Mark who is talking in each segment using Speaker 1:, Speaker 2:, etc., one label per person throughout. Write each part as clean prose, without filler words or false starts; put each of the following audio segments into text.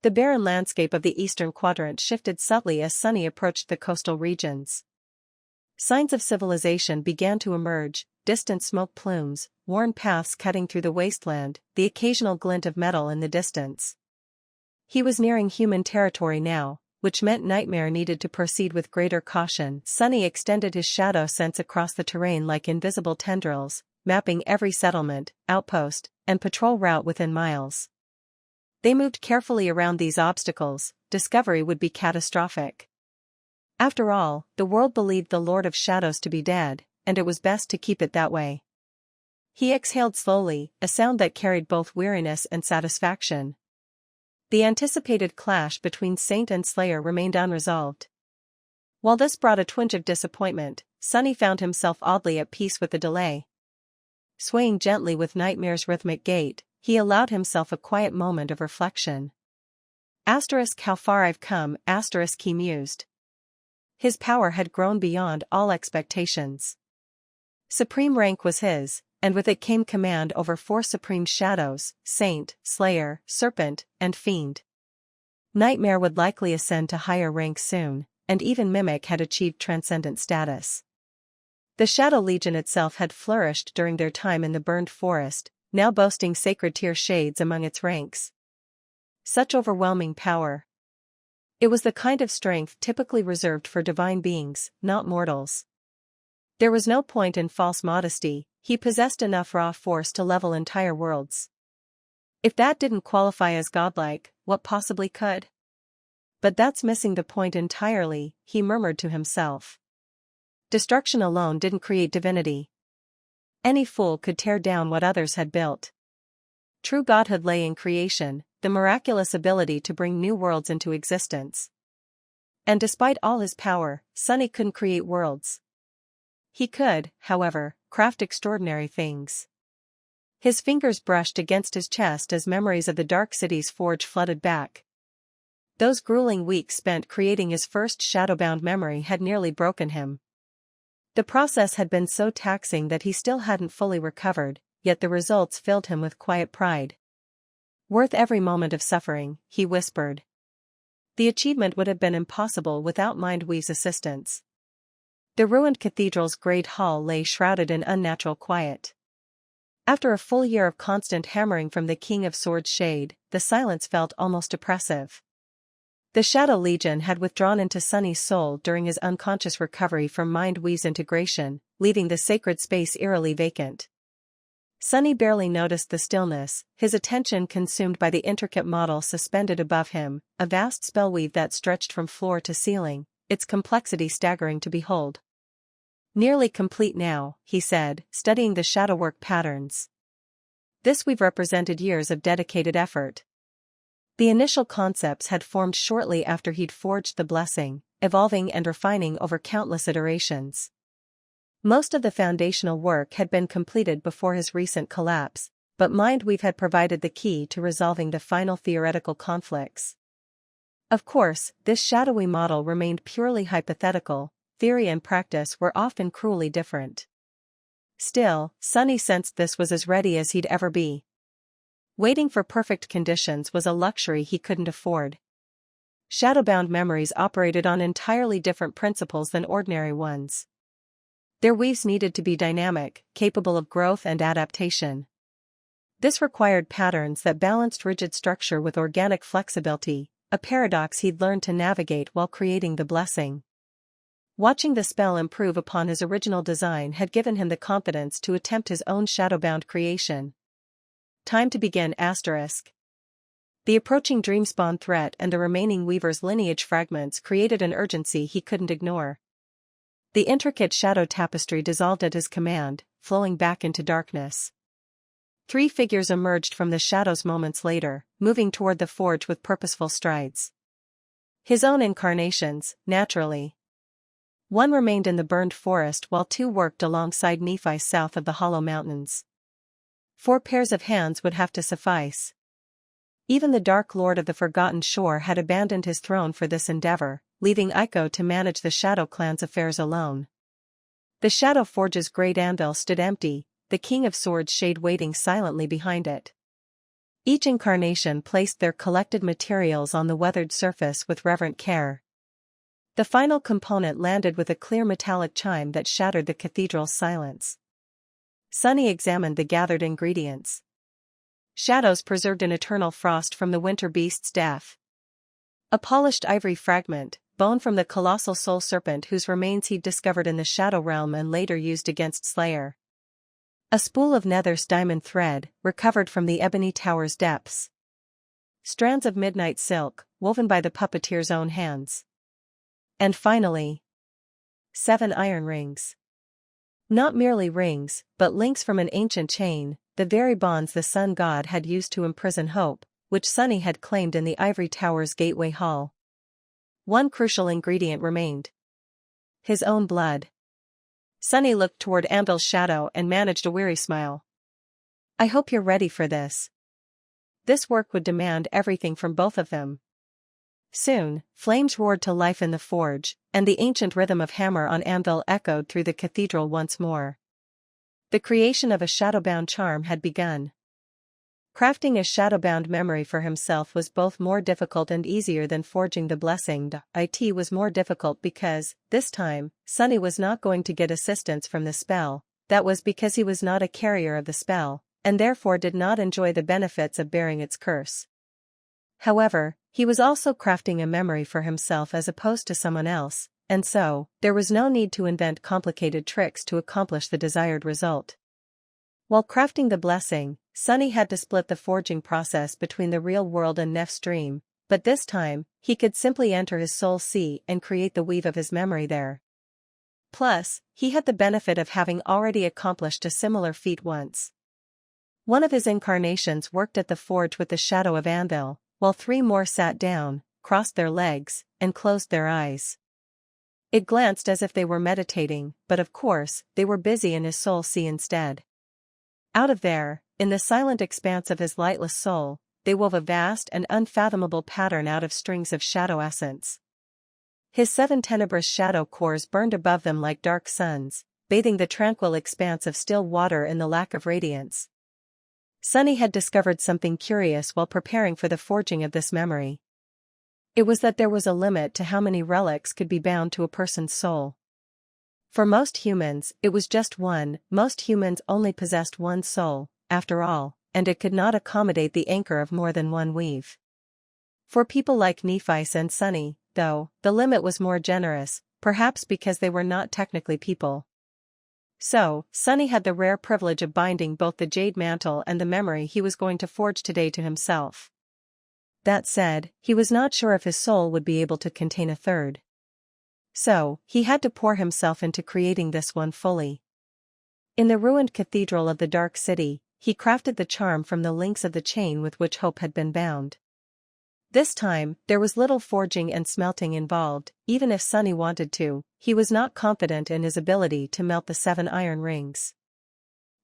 Speaker 1: The barren landscape of the eastern quadrant shifted subtly as Sunny approached the coastal regions. Signs of civilization began to emerge, distant smoke plumes, worn paths cutting through the wasteland, the occasional glint of metal in the distance. He was nearing human territory now, which meant Nightmare needed to proceed with greater caution. Sunny extended his shadow sense across the terrain like invisible tendrils, mapping every settlement, outpost, and patrol route within miles. They moved carefully around these obstacles. Discovery would be catastrophic. After all, the world believed the Lord of Shadows to be dead, and it was best to keep it that way. He exhaled slowly, a sound that carried both weariness and satisfaction. The anticipated clash between Saint and Slayer remained unresolved. While this brought a twinge of disappointment, Sunny found himself oddly at peace with the delay. Swaying gently with Nightmare's rhythmic gait, he allowed himself a quiet moment of reflection. How far I've come, he mused. His power had grown beyond all expectations. Supreme rank was his, and with it came command over 4 supreme shadows: Saint, Slayer, Serpent, and Fiend. Nightmare would likely ascend to higher ranks soon, and even Mimic had achieved transcendent status. The Shadow Legion itself had flourished during their time in the burned forest, now boasting sacred tier shades among its ranks. Such overwhelming power. It was the kind of strength typically reserved for divine beings, not mortals. There was no point in false modesty. He possessed enough raw force to level entire worlds. If that didn't qualify as godlike, what possibly could? But that's missing the point entirely, he murmured to himself. Destruction alone didn't create divinity. Any fool could tear down what others had built. True godhood lay in creation, the miraculous ability to bring new worlds into existence. And despite all his power, Sunny couldn't create worlds. He could, however, craft extraordinary things. His fingers brushed against his chest as memories of the Dark City's forge flooded back. Those grueling weeks spent creating his first Shadowbound memory had nearly broken him. The process had been so taxing that he still hadn't fully recovered, yet the results filled him with quiet pride. Worth every moment of suffering, he whispered. The achievement would have been impossible without Mindweave's assistance. The ruined cathedral's great hall lay shrouded in unnatural quiet. After a full year of constant hammering from the King of Swords' shade, the silence felt almost oppressive. The Shadow Legion had withdrawn into Sunny's soul during his unconscious recovery from Mindweave's integration, leaving the sacred space eerily vacant. Sunny barely noticed the stillness, his attention consumed by the intricate model suspended above him, a vast spellweave that stretched from floor to ceiling, its complexity staggering to behold. Nearly complete now, he said, studying the shadowwork patterns. This weave represented years of dedicated effort. The initial concepts had formed shortly after he'd forged the blessing, evolving and refining over countless iterations. Most of the foundational work had been completed before his recent collapse, but Mindweave had provided the key to resolving the final theoretical conflicts. Of course, this shadowy model remained purely hypothetical. Theory and practice were often cruelly different. Still, Sunny sensed this was as ready as he'd ever be. Waiting for perfect conditions was a luxury he couldn't afford. Shadowbound memories operated on entirely different principles than ordinary ones. Their weaves needed to be dynamic, capable of growth and adaptation. This required patterns that balanced rigid structure with organic flexibility, a paradox he'd learned to navigate while creating the blessing. Watching the spell improve upon his original design had given him the confidence to attempt his own Shadowbound creation. Time to begin. The approaching Dreamspawn threat and the remaining Weaver's lineage fragments created an urgency he couldn't ignore. The intricate shadow tapestry dissolved at his command, flowing back into darkness. 3 figures emerged from the shadows moments later, moving toward the forge with purposeful strides. His own incarnations, naturally. One remained in the burned forest while 2 worked alongside Nephi south of the Hollow Mountains. 4 pairs of hands would have to suffice. Even the Dark Lord of the Forgotten Shore had abandoned his throne for this endeavor, leaving Iko to manage the Shadow Clan's affairs alone. The Shadow Forge's great anvil stood empty, the King of Swords' shade waiting silently behind it. Each incarnation placed their collected materials on the weathered surface with reverent care. The final component landed with a clear metallic chime that shattered the cathedral's silence. Sunny examined the gathered ingredients. Shadows preserved in eternal frost from the winter beast's death. A polished ivory fragment, bone from the colossal soul serpent whose remains he'd discovered in the Shadow Realm and later used against Slayer. A spool of Nether's diamond thread, recovered from the Ebony Tower's depths. Strands of midnight silk, woven by the puppeteer's own hands. And finally, 7 iron rings. Not merely rings, but links from an ancient chain, the very bonds the sun god had used to imprison hope, which Sunny had claimed in the Ivory Tower's gateway hall. One crucial ingredient remained. His own blood. Sunny looked toward Anvil's shadow and managed a weary smile. I hope you're ready for this. This work would demand everything from both of them. Soon, flames roared to life in the forge, and the ancient rhythm of hammer on anvil echoed through the cathedral once more. The creation of a Shadowbound charm had begun. Crafting a Shadowbound memory for himself was both more difficult and easier than forging the blessing. It was more difficult because, this time, Sunny was not going to get assistance from the spell. That was because he was not a carrier of the spell, and therefore did not enjoy the benefits of bearing its curse. However, he was also crafting a memory for himself as opposed to someone else, and so, there was no need to invent complicated tricks to accomplish the desired result. While crafting the blessing, Sunny had to split the forging process between the real world and Nef's dream, but this time, he could simply enter his soul sea and create the weave of his memory there. Plus, he had the benefit of having already accomplished a similar feat once. One of his incarnations worked at the forge with the shadow of Anvil, while 3 more sat down, crossed their legs, and closed their eyes. It glanced as if they were meditating, but of course, they were busy in his soul sea instead. Out of there, in the silent expanse of his lightless soul, they wove a vast and unfathomable pattern out of strings of shadow essence. His 7 tenebrous shadow cores burned above them like dark suns, bathing the tranquil expanse of still water in the lack of radiance. Sunny had discovered something curious while preparing for the forging of this memory. It was that there was a limit to how many relics could be bound to a person's soul. For most humans, it was just one. Most humans only possessed one soul, after all, and it could not accommodate the anchor of more than one weave. For people like Nephice and Sunny, though, the limit was more generous, perhaps because they were not technically people. So, Sunny had the rare privilege of binding both the jade mantle and the memory he was going to forge today to himself. That said, he was not sure if his soul would be able to contain a third. So, he had to pour himself into creating this one fully. In the ruined cathedral of the Dark City, he crafted the charm from the links of the chain with which Hope had been bound. This time, there was little forging and smelting involved. Even if Sunny wanted to, he was not confident in his ability to melt the 7 iron rings.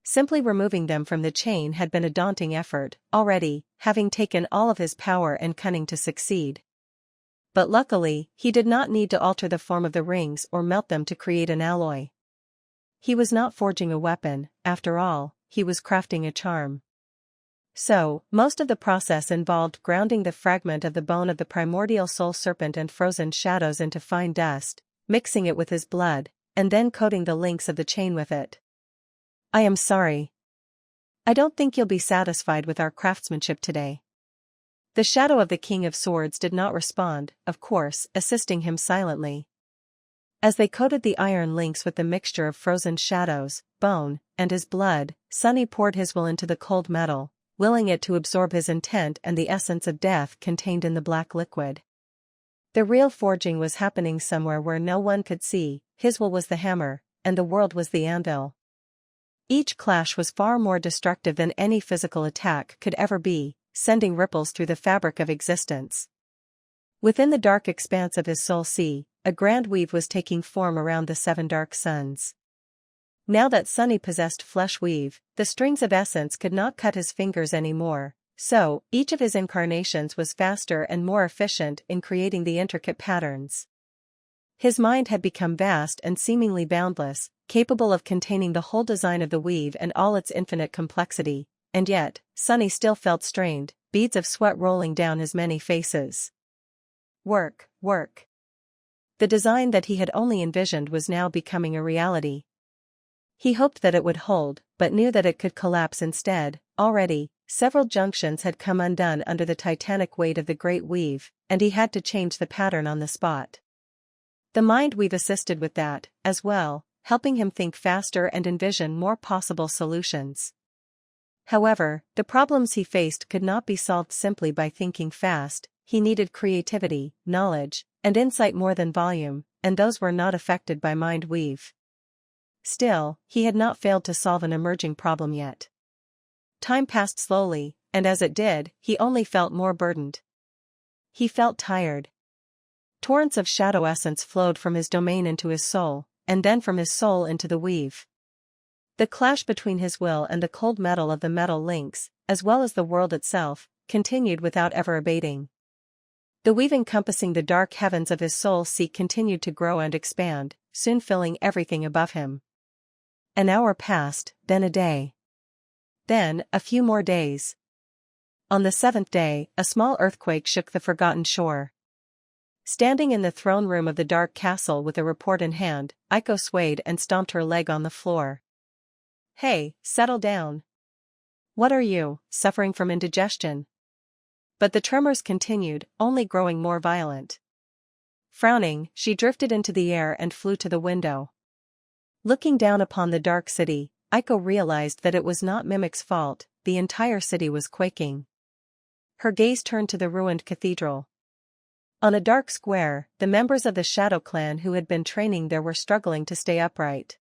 Speaker 1: Simply removing them from the chain had been a daunting effort, already, having taken all of his power and cunning to succeed. But luckily, he did not need to alter the form of the rings or melt them to create an alloy. He was not forging a weapon, after all, he was crafting a charm. So, most of the process involved grounding the fragment of the bone of the primordial soul serpent and frozen shadows into fine dust, mixing it with his blood, and then coating the links of the chain with it. I am sorry. I don't think you'll be satisfied with our craftsmanship today. The shadow of the King of Swords did not respond, of course, assisting him silently. As they coated the iron links with the mixture of frozen shadows, bone, and his blood, Sunny poured his will into the cold metal, willing it to absorb his intent and the essence of death contained in the black liquid. The real forging was happening somewhere where no one could see. His will was the hammer, and the world was the anvil. Each clash was far more destructive than any physical attack could ever be, sending ripples through the fabric of existence. Within the dark expanse of his soul sea, a grand weave was taking form around the 7 dark suns. Now that Sunny possessed flesh weave, the strings of essence could not cut his fingers anymore, so, each of his incarnations was faster and more efficient in creating the intricate patterns. His mind had become vast and seemingly boundless, capable of containing the whole design of the weave and all its infinite complexity, and yet, Sunny still felt strained, beads of sweat rolling down his many faces. Work, work. The design that he had only envisioned was now becoming a reality. He hoped that it would hold, but knew that it could collapse instead. Already, several junctions had come undone under the titanic weight of the great weave, and he had to change the pattern on the spot. The mind weave assisted with that, as well, helping him think faster and envision more possible solutions. However, the problems he faced could not be solved simply by thinking fast. He needed creativity, knowledge, and insight more than volume, and those were not affected by mind weave. Still, he had not failed to solve an emerging problem yet. Time passed slowly, and as it did, he only felt more burdened. He felt tired. Torrents of shadow essence flowed from his domain into his soul, and then from his soul into the weave. The clash between his will and the cold metal of the metal links, as well as the world itself, continued without ever abating. The weave encompassing the dark heavens of his soul seek continued to grow and expand, soon filling everything above him. An hour passed, then a day. Then, a few more days. On the 7th day, a small earthquake shook the forgotten shore. Standing in the throne room of the dark castle with a report in hand, Aiko swayed and stomped her leg on the floor. Hey, settle down. What are you, suffering from indigestion? But the tremors continued, only growing more violent. Frowning, she drifted into the air and flew to the window. Looking down upon the dark city, Aiko realized that it was not Mimic's fault, the entire city was quaking. Her gaze turned to the ruined cathedral. On a dark square, the members of the Shadow Clan who had been training there were struggling to stay upright.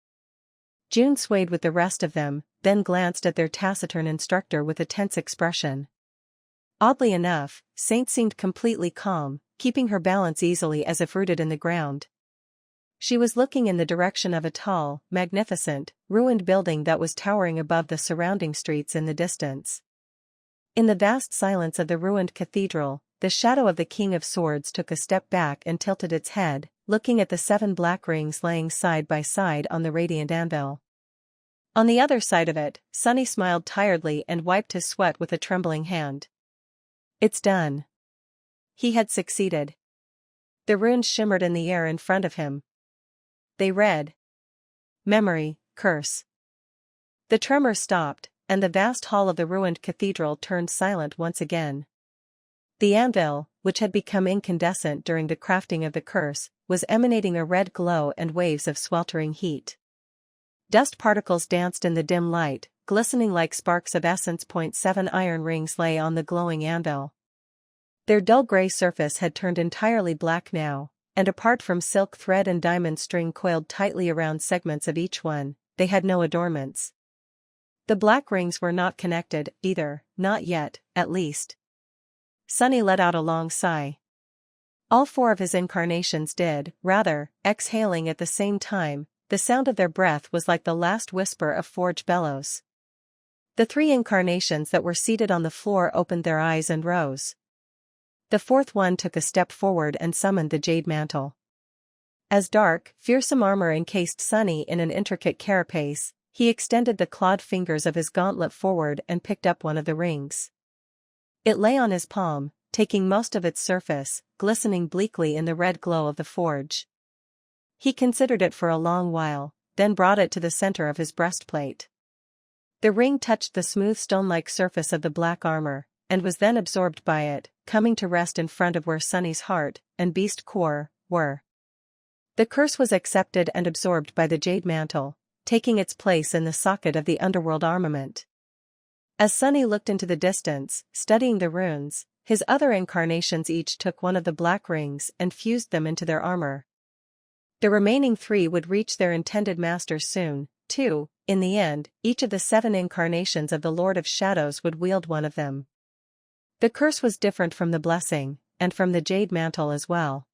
Speaker 1: June swayed with the rest of them, then glanced at their taciturn instructor with a tense expression. Oddly enough, Saint seemed completely calm, keeping her balance easily as if rooted in the ground. She was looking in the direction of a tall, magnificent, ruined building that was towering above the surrounding streets in the distance. In the vast silence of the ruined cathedral, the shadow of the King of Swords took a step back and tilted its head, looking at the 7 black rings laying side by side on the radiant anvil. On the other side of it, Sunny smiled tiredly and wiped his sweat with a trembling hand. It's done. He had succeeded. The runes shimmered in the air in front of him. They read: Memory, Curse. The tremor stopped, and the vast hall of the ruined cathedral turned silent once again. The anvil, which had become incandescent during the crafting of the curse, was emanating a red glow and waves of sweltering heat. Dust particles danced in the dim light, glistening like sparks of essence. 7 iron rings lay on the glowing anvil. Their dull gray surface had turned entirely black now, and apart from silk thread and diamond string coiled tightly around segments of each one, they had no adornments. The black rings were not connected, either, not yet, at least. Sunny let out a long sigh. All 4 of his incarnations did, rather, exhaling at the same time. The sound of their breath was like the last whisper of forge bellows. The 3 incarnations that were seated on the floor opened their eyes and rose. The 4th one took a step forward and summoned the jade mantle. As dark, fearsome armor encased Sunny in an intricate carapace, he extended the clawed fingers of his gauntlet forward and picked up one of the rings. It lay on his palm, taking most of its surface, glistening bleakly in the red glow of the forge. He considered it for a long while, then brought it to the center of his breastplate. The ring touched the smooth stone-like surface of the black armor, and was then absorbed by it, coming to rest in front of where Sunny's heart and beast core were. The curse was accepted and absorbed by the jade mantle, taking its place in the socket of the underworld armament. As Sunny looked into the distance, studying the runes, his other incarnations each took one of the black rings and fused them into their armor. The remaining 3 would reach their intended masters soon, too. In the end, each of the 7 incarnations of the Lord of Shadows would wield one of them. The curse was different from the blessing, and from the jade mantle as well.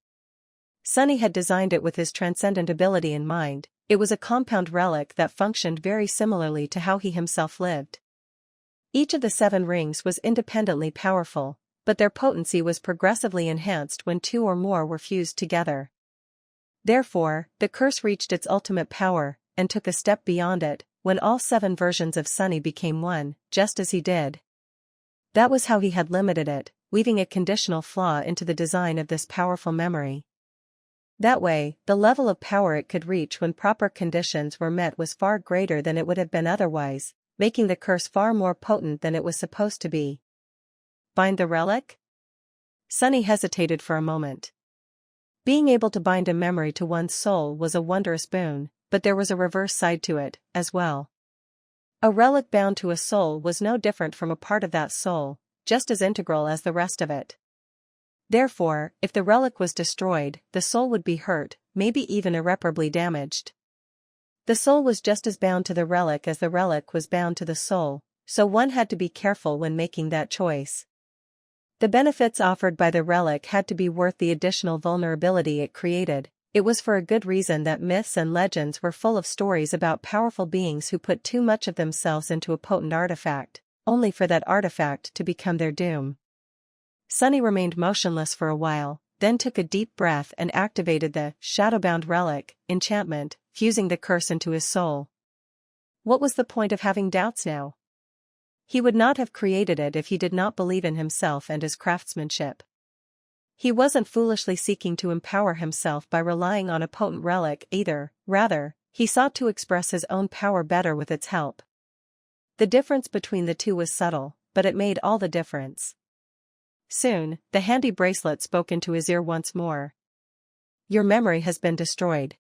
Speaker 1: Sunny had designed it with his transcendent ability in mind. It was a compound relic that functioned very similarly to how he himself lived. Each of the 7 rings was independently powerful, but their potency was progressively enhanced when 2 or more were fused together. Therefore, the curse reached its ultimate power, and took a step beyond it, when all 7 versions of Sunny became one, just as he did. That was how he had limited it, weaving a conditional flaw into the design of this powerful memory. That way, the level of power it could reach when proper conditions were met was far greater than it would have been otherwise, making the curse far more potent than it was supposed to be. Bind the relic? Sunny hesitated for a moment. Being able to bind a memory to one's soul was a wondrous boon, but there was a reverse side to it, as well. A relic bound to a soul was no different from a part of that soul, just as integral as the rest of it. Therefore, if the relic was destroyed, the soul would be hurt, maybe even irreparably damaged. The soul was just as bound to the relic as the relic was bound to the soul, so one had to be careful when making that choice. The benefits offered by the relic had to be worth the additional vulnerability it created. It was for a good reason that myths and legends were full of stories about powerful beings who put too much of themselves into a potent artifact, only for that artifact to become their doom. Sunny remained motionless for a while, then took a deep breath and activated the Shadowbound relic enchantment, fusing the curse into his soul. What was the point of having doubts now? He would not have created it if he did not believe in himself and his craftsmanship. He wasn't foolishly seeking to empower himself by relying on a potent relic either, rather, he sought to express his own power better with its help. The difference between the two was subtle, but it made all the difference. Soon, the handy bracelet spoke into his ear once more. Your memory has been destroyed.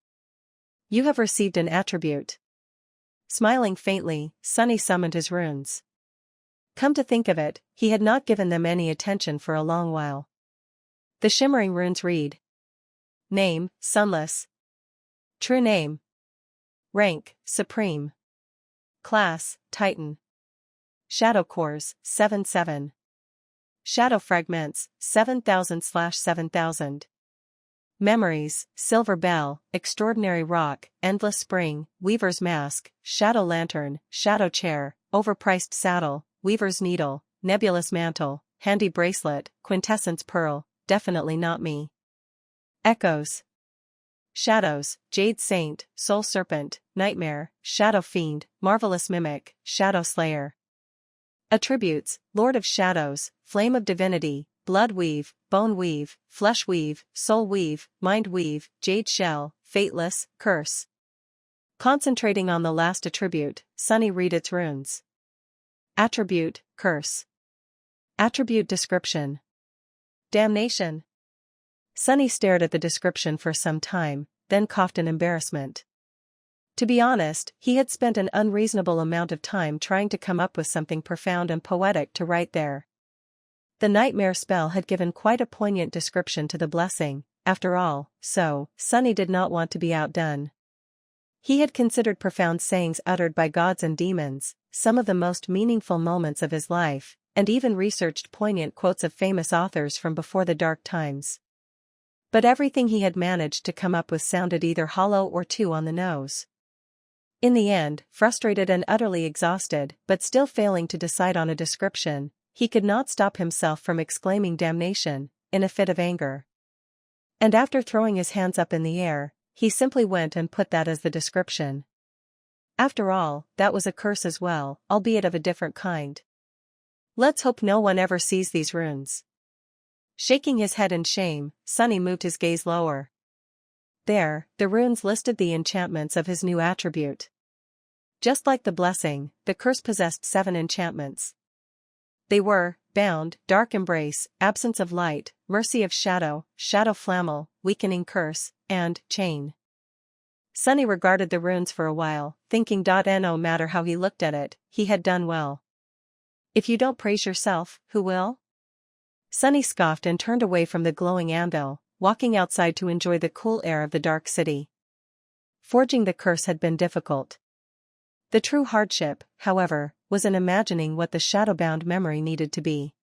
Speaker 1: You have received an attribute. Smiling faintly, Sunny summoned his runes. Come to think of it, he had not given them any attention for a long while. The shimmering runes read. Name, Sunless. True name. Rank, Supreme. Class, Titan. Shadow cores, 7-7. Shadow fragments, 7,000/7,000. Memories, Silver Bell, Extraordinary Rock, Endless Spring, Weaver's Mask, Shadow Lantern, Shadow Chair, Overpriced Saddle, Weaver's Needle, Nebulous Mantle, Handy Bracelet, Quintessence Pearl, Definitely Not Me. Echoes. Shadows, Jade Saint, Soul Serpent, Nightmare, Shadow Fiend, Marvelous Mimic, Shadow Slayer. Attributes, Lord of Shadows, Flame of Divinity, Blood Weave, Bone Weave, Flesh Weave, Soul Weave, Mind Weave, Jade Shell, Fateless, Curse. Concentrating on the last attribute, Sunny read its runes. Attribute, Curse. Attribute description. Damnation. Sunny stared at the description for some time, then coughed in embarrassment. To be honest, he had spent an unreasonable amount of time trying to come up with something profound and poetic to write there. The nightmare spell had given quite a poignant description to the blessing, after all, so, Sunny did not want to be outdone. He had considered profound sayings uttered by gods and demons, some of the most meaningful moments of his life, and even researched poignant quotes of famous authors from before the dark times. But everything he had managed to come up with sounded either hollow or too on the nose. In the end, frustrated and utterly exhausted, but still failing to decide on a description, he could not stop himself from exclaiming damnation, in a fit of anger. And after throwing his hands up in the air, he simply went and put that as the description. After all, that was a curse as well, albeit of a different kind. Let's hope no one ever sees these runes. Shaking his head in shame, Sunny moved his gaze lower. There, the runes listed the enchantments of his new attribute. Just like the blessing, the curse possessed 7 enchantments. They were, Bound, Dark Embrace, Absence of Light, Mercy of Shadow, Shadow Flammel, Weakening Curse, and Chain. Sunny regarded the runes for a while, thinking no matter how he looked at it, he had done well. If you don't praise yourself, who will? Sunny scoffed and turned away from the glowing anvil, walking outside to enjoy the cool air of the dark city. Forging the curse had been difficult. The true hardship, however, was in imagining what the Shadowbound memory needed to be.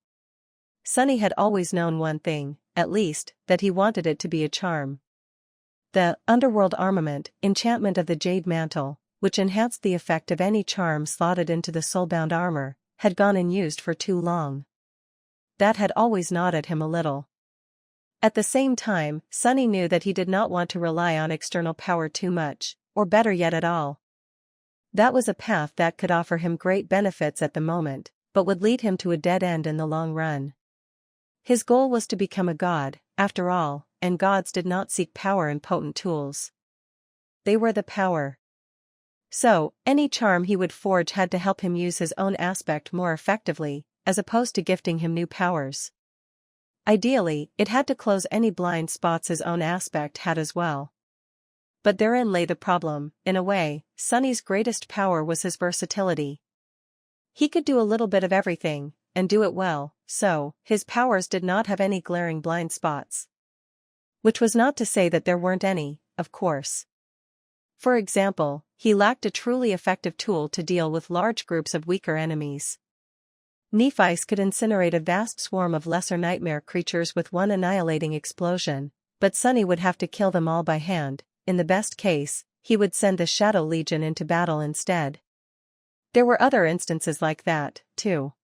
Speaker 1: Sunny had always known one thing, at least, that he wanted it to be a charm. The underworld armament, enchantment of the Jade Mantle, which enhanced the effect of any charm slotted into the soulbound armor, had gone unused for too long. That had always gnawed at him a little. At the same time, Sunny knew that he did not want to rely on external power too much, or better yet at all. That was a path that could offer him great benefits at the moment, but would lead him to a dead end in the long run. His goal was to become a god, after all, and gods did not seek power in potent tools. They were the power. So, any charm he would forge had to help him use his own aspect more effectively, as opposed to gifting him new powers. Ideally, it had to close any blind spots his own aspect had as well. But therein lay the problem. In a way, Sunny's greatest power was his versatility. He could do a little bit of everything, and do it well, so his powers did not have any glaring blind spots. Which was not to say that there weren't any, of course. For example, he lacked a truly effective tool to deal with large groups of weaker enemies. Nephi's could incinerate a vast swarm of lesser nightmare creatures with one annihilating explosion, but Sunny would have to kill them all by hand. In the best case, he would send the Shadow Legion into battle instead. There were other instances like that, too.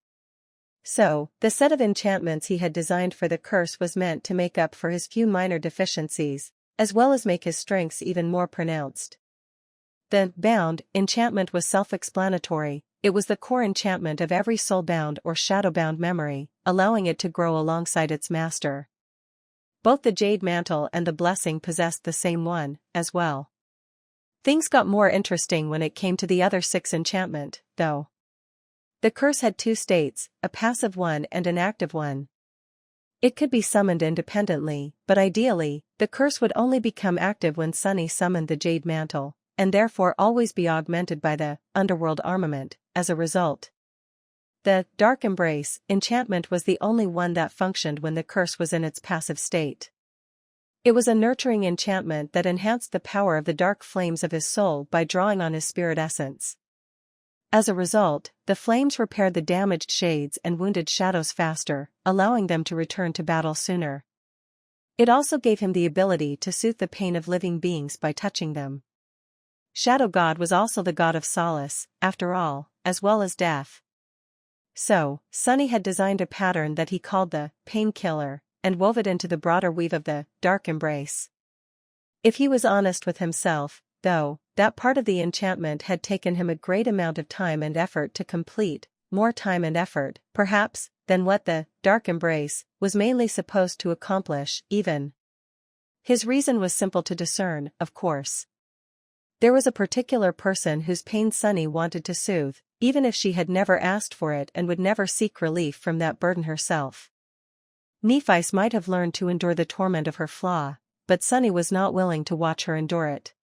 Speaker 1: So, the set of enchantments he had designed for the curse was meant to make up for his few minor deficiencies, as well as make his strengths even more pronounced. The bound enchantment was self-explanatory. It was the core enchantment of every soul-bound or shadowbound memory, allowing it to grow alongside its master. Both the Jade Mantle and the Blessing possessed the same one, as well. Things got more interesting when it came to the other 6 enchantment, though. The curse had 2 states, a passive one and an active one. It could be summoned independently, but ideally, the curse would only become active when Sunny summoned the Jade Mantle, and therefore always be augmented by the underworld armament, as a result. The Dark Embrace enchantment was the only one that functioned when the curse was in its passive state. It was a nurturing enchantment that enhanced the power of the dark flames of his soul by drawing on his spirit essence. As a result, the flames repaired the damaged shades and wounded shadows faster, allowing them to return to battle sooner. It also gave him the ability to soothe the pain of living beings by touching them. Shadow God was also the god of solace, after all, as well as death. So, Sunny had designed a pattern that he called the painkiller, and wove it into the broader weave of the Dark Embrace. If he was honest with himself, though, that part of the enchantment had taken him a great amount of time and effort to complete, more time and effort, perhaps, than what the Dark Embrace was mainly supposed to accomplish, even. His reason was simple to discern, of course. There was a particular person whose pain Sunny wanted to soothe, even if she had never asked for it and would never seek relief from that burden herself. Nephi might have learned to endure the torment of her flaw, but Sunny was not willing to watch her endure it.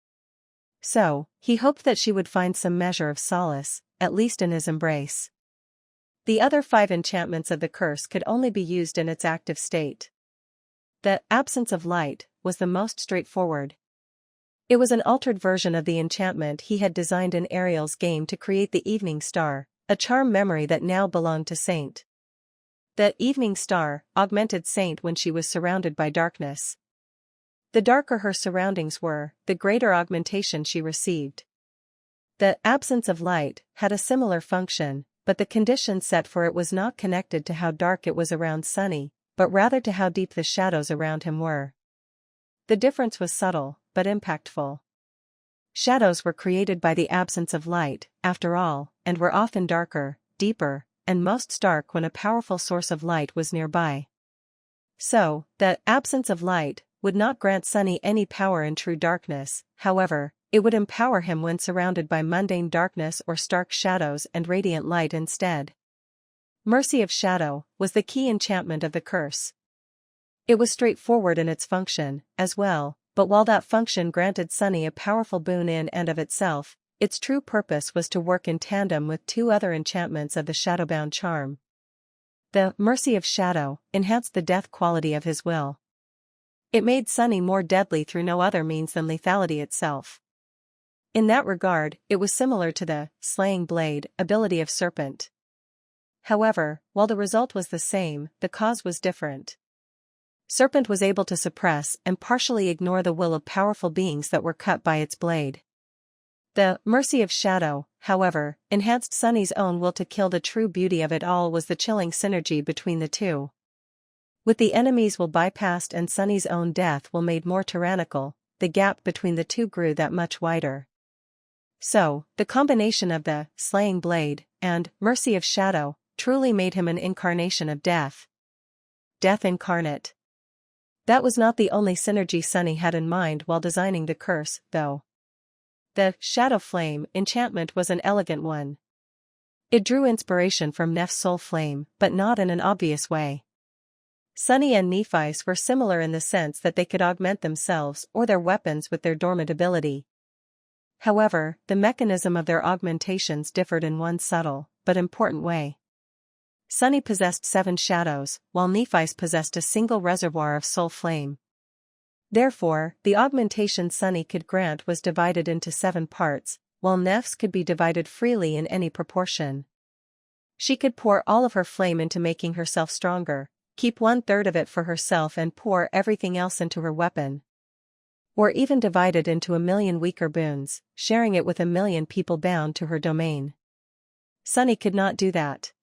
Speaker 1: So, he hoped that she would find some measure of solace, at least in his embrace. The other 5 enchantments of the curse could only be used in its active state. The absence of light was the most straightforward. It was an altered version of the enchantment he had designed in Ariel's game to create the Evening Star, a charm memory that now belonged to Saint. The Evening Star augmented Saint when she was surrounded by darkness. The darker her surroundings were, the greater augmentation she received. The absence of light had a similar function, but the condition set for it was not connected to how dark it was around Sunny, but rather to how deep the shadows around him were. The difference was subtle, but impactful. Shadows were created by the absence of light, after all, and were often darker, deeper, and most stark when a powerful source of light was nearby. So, the absence of light would not grant Sunny any power in true darkness, however, it would empower him when surrounded by mundane darkness or stark shadows and radiant light instead. Mercy of Shadow was the key enchantment of the curse. It was straightforward in its function, as well, but while that function granted Sunny a powerful boon in and of itself, its true purpose was to work in tandem with 2 other enchantments of the Shadowbound charm. The Mercy of Shadow enhanced the death quality of his will. It made Sunny more deadly through no other means than lethality itself. In that regard, it was similar to the Slaying Blade ability of Serpent. However, while the result was the same, the cause was different. Serpent was able to suppress and partially ignore the will of powerful beings that were cut by its blade. The Mercy of Shadow, however, enhanced Sunny's own will to kill. The true beauty of it all was the chilling synergy between the 2. With the enemy's will bypassed and Sunny's own death will made more tyrannical, the gap between the 2 grew that much wider. So, the combination of the Slaying Blade and Mercy of Shadow truly made him an incarnation of death. Death incarnate. That was not the only synergy Sunny had in mind while designing the curse, though. The shadow flame enchantment was an elegant one. It drew inspiration from Neph's soul flame, but not in an obvious way. Sunny and Nephi's were similar in the sense that they could augment themselves or their weapons with their dormant ability. However, the mechanism of their augmentations differed in one subtle, but important way. Sunny possessed 7 shadows, while Nephi's possessed a single reservoir of soul flame. Therefore, the augmentation Sunny could grant was divided into 7 parts, while Neph's could be divided freely in any proportion. She could pour all of her flame into making herself stronger, keep 1/3 of it for herself and pour everything else into her weapon. Or even divide it into 1,000,000 weaker boons, sharing it with 1,000,000 people bound to her domain. Sunny could not do that.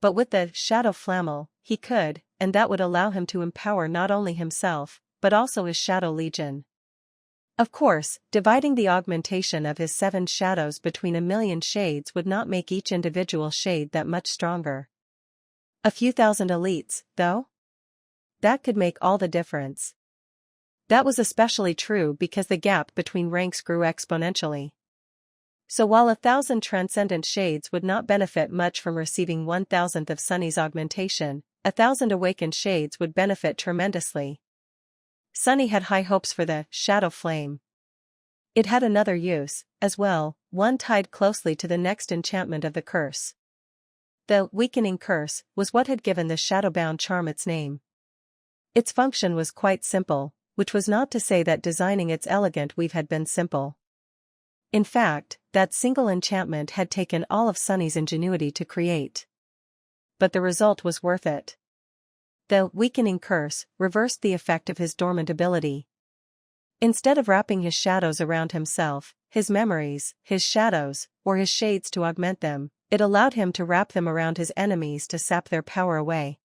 Speaker 1: But with the shadow flammel, he could, and that would allow him to empower not only himself, but also his shadow legion. Of course, dividing the augmentation of his 7 shadows between 1,000,000 shades would not make each individual shade that much stronger. A few thousand elites, though? That could make all the difference. That was especially true because the gap between ranks grew exponentially. So while 1,000 transcendent shades would not benefit much from receiving 1,000th of Sunny's augmentation, 1,000 awakened shades would benefit tremendously. Sunny had high hopes for the shadow flame. It had another use, as well, one tied closely to the next enchantment of the curse. The weakening curse was what had given the Shadowbound charm its name. Its function was quite simple, which was not to say that designing its elegant weave had been simple. In fact, that single enchantment had taken all of Sunny's ingenuity to create. But the result was worth it. The weakening curse reversed the effect of his dormant ability. Instead of wrapping his shadows around himself, his memories, his shadows, or his shades to augment them, it allowed him to wrap them around his enemies to sap their power away.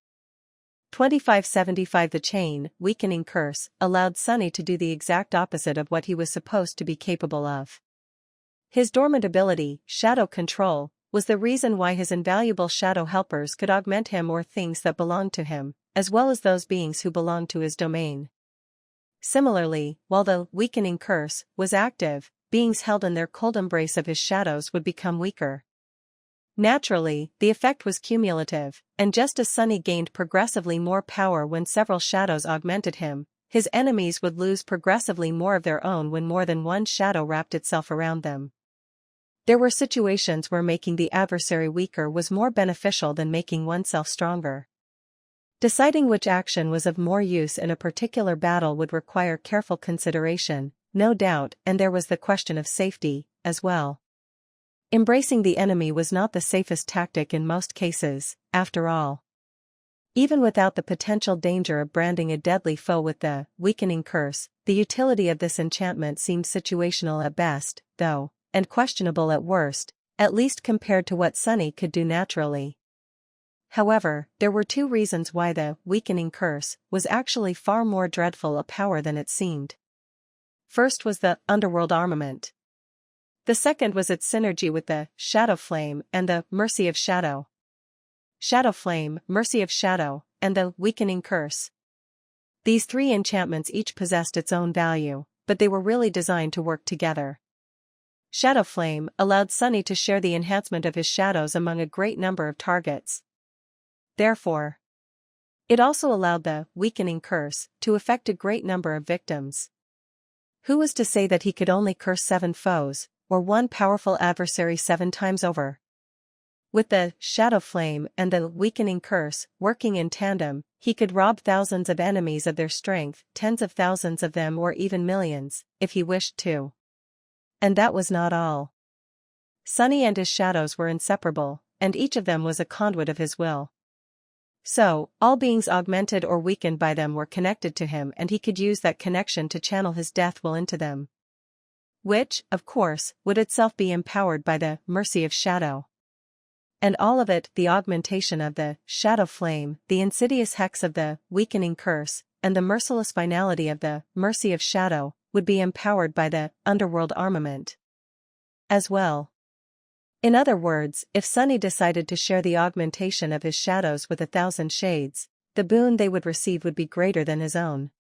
Speaker 1: 2575 The chain, weakening curse, allowed Sunny to do the exact opposite of what he was supposed to be capable of. His dormant ability, shadow control, was the reason why his invaluable shadow helpers could augment him or things that belonged to him, as well as those beings who belonged to his domain. Similarly, while the weakening curse was active, beings held in their cold embrace of his shadows would become weaker. Naturally, the effect was cumulative, and just as Sunny gained progressively more power when several shadows augmented him, his enemies would lose progressively more of their own when more than one shadow wrapped itself around them. There were situations where making the adversary weaker was more beneficial than making oneself stronger. Deciding which action was of more use in a particular battle would require careful consideration, no doubt, and there was the question of safety, as well. Embracing the enemy was not the safest tactic in most cases, after all. Even without the potential danger of branding a deadly foe with the weakening curse, the utility of this enchantment seemed situational at best, though, and questionable at worst, at least compared to what Sunny could do naturally. However, there were 2 reasons why the weakening curse was actually far more dreadful a power than it seemed. First was the underworld armament. The second was its synergy with the shadow flame and the mercy of shadow. Shadow flame, mercy of shadow, and the weakening curse. These 3 enchantments each possessed its own value, but they were really designed to work together. Shadow flame allowed Sunny to share the enhancement of his shadows among a great number of targets. Therefore, it also allowed the weakening curse to affect a great number of victims. Who was to say that he could only curse 7 foes, or one powerful adversary 7 times over? With the shadow flame and the weakening curse working in tandem, he could rob thousands of enemies of their strength, tens of thousands of them or even millions, if he wished to. And that was not all. Sunny and his shadows were inseparable, and each of them was a conduit of his will. So, all beings augmented or weakened by them were connected to him, and he could use that connection to channel his death will into them. Which, of course, would itself be empowered by the mercy of shadow. And all of it, the augmentation of the shadow flame, the insidious hex of the weakening curse, and the merciless finality of the mercy of shadow, would be empowered by the underworld armament as well. In other words, if Sunny decided to share the augmentation of his shadows with 1,000 shades, the boon they would receive would be greater than his own.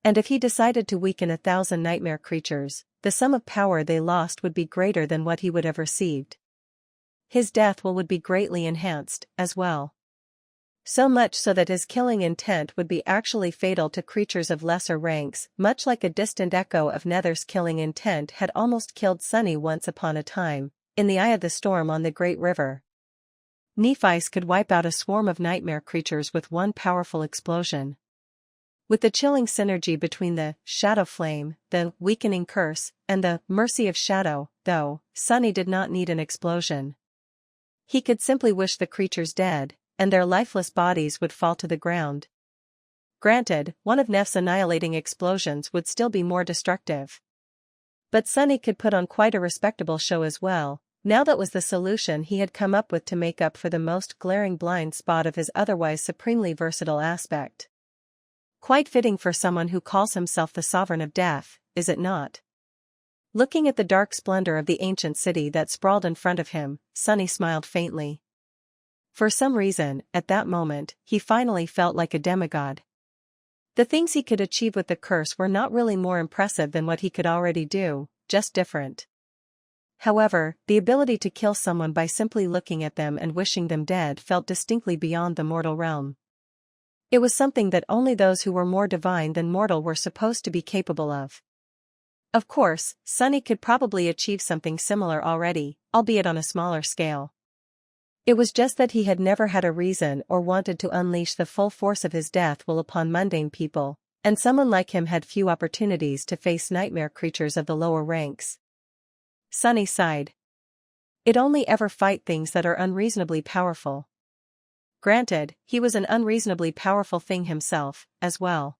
Speaker 1: And if he decided to weaken 1,000 nightmare creatures, the sum of power they lost would be greater than what he would have received. His death would be greatly enhanced, as well. So much so that his killing intent would be actually fatal to creatures of lesser ranks, much like a distant echo of Nether's killing intent had almost killed Sunny once upon a time, in the eye of the storm on the Great River. Nephi's could wipe out a swarm of nightmare creatures with one powerful explosion. With the chilling synergy between the shadow flame, the weakening curse, and the mercy of shadow, though, Sunny did not need an explosion. He could simply wish the creatures dead, and their lifeless bodies would fall to the ground. Granted, one of Nef's annihilating explosions would still be more destructive. But Sunny could put on quite a respectable show as well. Now that was the solution he had come up with to make up for the most glaring blind spot of his otherwise supremely versatile aspect. Quite fitting for someone who calls himself the sovereign of death, is it not? Looking at the dark splendor of the ancient city that sprawled in front of him, Sunny smiled faintly. For some reason, at that moment, he finally felt like a demigod. The things he could achieve with the curse were not really more impressive than what he could already do, just different. However, the ability to kill someone by simply looking at them and wishing them dead felt distinctly beyond the mortal realm. It was something that only those who were more divine than mortal were supposed to be capable of. Of course, Sunny could probably achieve something similar already, albeit on a smaller scale. It was just that he had never had a reason or wanted to unleash the full force of his death will upon mundane people, and someone like him had few opportunities to face nightmare creatures of the lower ranks. Sunny sighed. I'd only ever fight things that are unreasonably powerful. Granted, he was an unreasonably powerful thing himself, as well.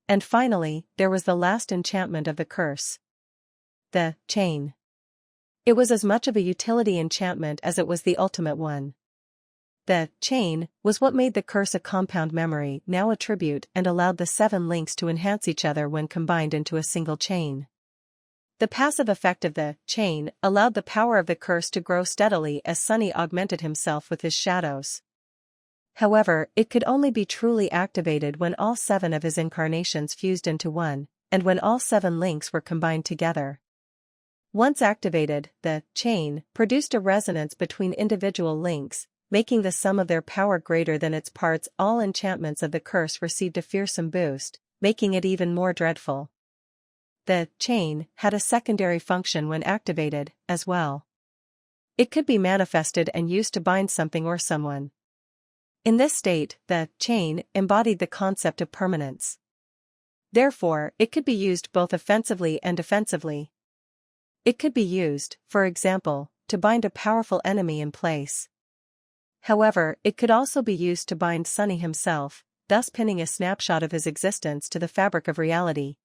Speaker 1: And finally, there was the last enchantment of the curse. The chain. It was as much of a utility enchantment as it was the ultimate one. The chain was what made the curse a compound memory, now a tribute, and allowed the 7 links to enhance each other when combined into a single chain. The passive effect of the chain allowed the power of the curse to grow steadily as Sunny augmented himself with his shadows. However, it could only be truly activated when all 7 of his incarnations fused into one, and when all 7 links were combined together. Once activated, the chain produced a resonance between individual links, making the sum of their power greater than its parts. All enchantments of the curse received a fearsome boost, making it even more dreadful. The chain had a secondary function when activated, as well. It could be manifested and used to bind something or someone. In this state, the chain embodied the concept of permanence. Therefore, it could be used both offensively and defensively. It could be used, for example, to bind a powerful enemy in place. However, it could also be used to bind Sunny himself, thus pinning a snapshot of his existence to the fabric of reality.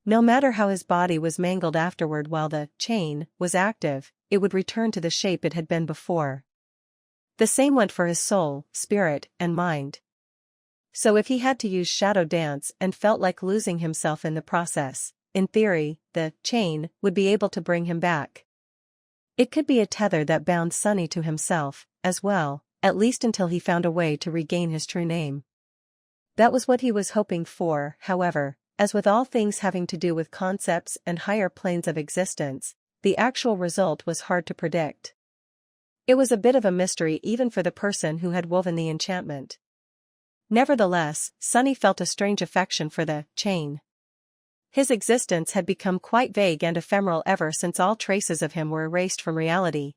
Speaker 1: No matter how his body was mangled afterward while the chain was active, it would return to the shape it had been before. The same went for his soul, spirit, and mind. So if he had to use shadow dance and felt like losing himself in the process, in theory, the chain would be able to bring him back. It could be a tether that bound Sunny to himself, as well, at least until he found a way to regain his true name. That was what he was hoping for. However, as with all things having to do with concepts and higher planes of existence, the actual result was hard to predict. It was a bit of a mystery even for the person who had woven the enchantment. Nevertheless, Sunny felt a strange affection for the chain. His existence had become quite vague and ephemeral ever since all traces of him were erased from reality.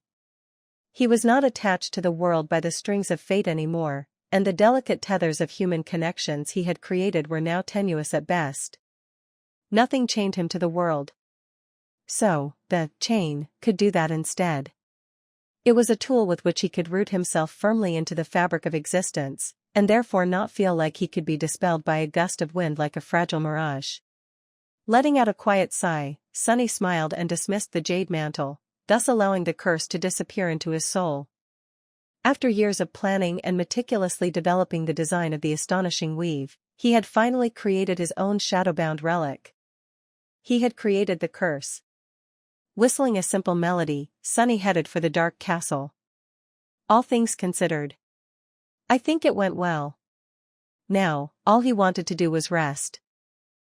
Speaker 1: He was not attached to the world by the strings of fate anymore, and the delicate tethers of human connections he had created were now tenuous at best. Nothing chained him to the world. So, the chain could do that instead. It was a tool with which he could root himself firmly into the fabric of existence, and therefore not feel like he could be dispelled by a gust of wind like a fragile mirage. Letting out a quiet sigh, Sunny smiled and dismissed the jade mantle, thus allowing the curse to disappear into his soul. After years of planning and meticulously developing the design of the astonishing weave, he had finally created his own Shadowbound relic. He had created the curse. Whistling a simple melody, Sunny headed for the dark castle. All things considered, I think it went well. Now, all he wanted to do was rest.